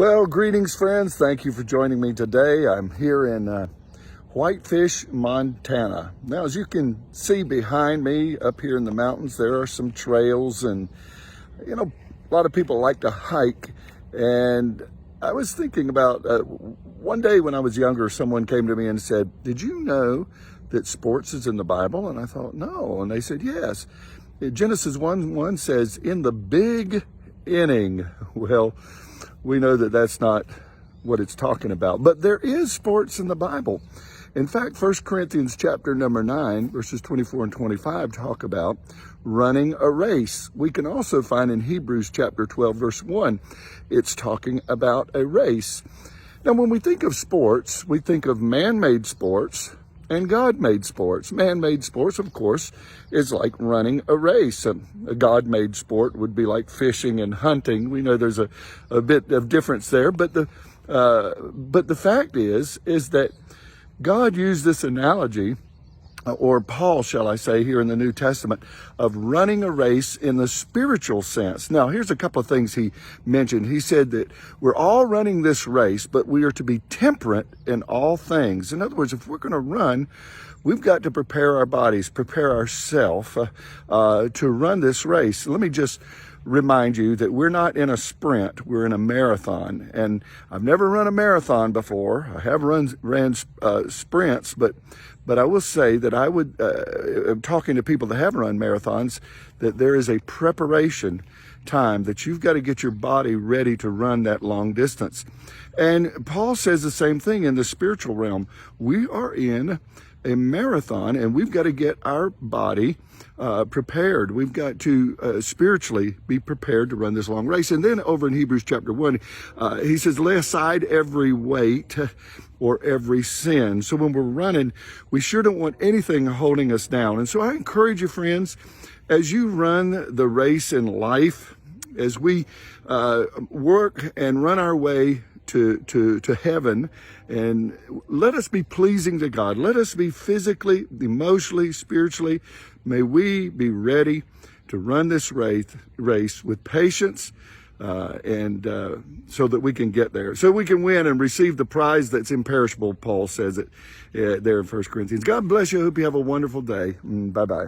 Well, greetings, friends. Thank you for joining me today. I'm here in Whitefish, Montana. Now, as you can see behind me up here in the mountains, there are some trails, and a lot of people like to hike. And I was thinking about one day when I was younger, someone came to me and said, "Did you know that sports is in the Bible?" And I thought, "No." And they said, "Yes. Genesis 1:1 says, in the big inning." Well, we know that that's not what it's talking about, but there is sports in the Bible. In fact, 1 Corinthians chapter number 9, verses 24 and 25 talk about running a race. We can also find in Hebrews chapter 12, verse 1, it's talking about a race. Now, when we think of sports, we think of man-made sports and God-made sports. Man-made sports, of course, is like running a race. A God-made sport would be like fishing and hunting. We know there's a bit of difference there, but the fact is that God used this analogy, or Paul, shall I say, here in the New Testament, of running a race in the spiritual sense. Now, here's a couple of things he mentioned. He said that we're all running this race, but we are to be temperate in all things. In other words, if we're going to run, we've got to prepare our bodies, prepare ourselves to run this race. Let me just remind you that we're not in a sprint, we're in a marathon. And I've never run a marathon before. I have ran sprints, but I will say that I would, talking to people that have run marathons, that there is a preparation time that you've got to get your body ready to run that long distance. And Paul says the same thing in the spiritual realm. We are in a marathon, and we've got to get our body prepared. We've got to spiritually be prepared to run this long race. And then over in Hebrews chapter 1, he says, lay aside every weight or every sin. So when we're running, we sure don't want anything holding us down. And so I encourage you, friends, as you run the race in life, as we work and run our way to heaven, and let us be pleasing to God. Let us be physically, emotionally, spiritually. May we be ready to run this race with patience, and so that we can get there, so we can win and receive the prize that's imperishable. Paul says it there in 1 Corinthians. God bless you. I hope you have a wonderful day. Bye-bye.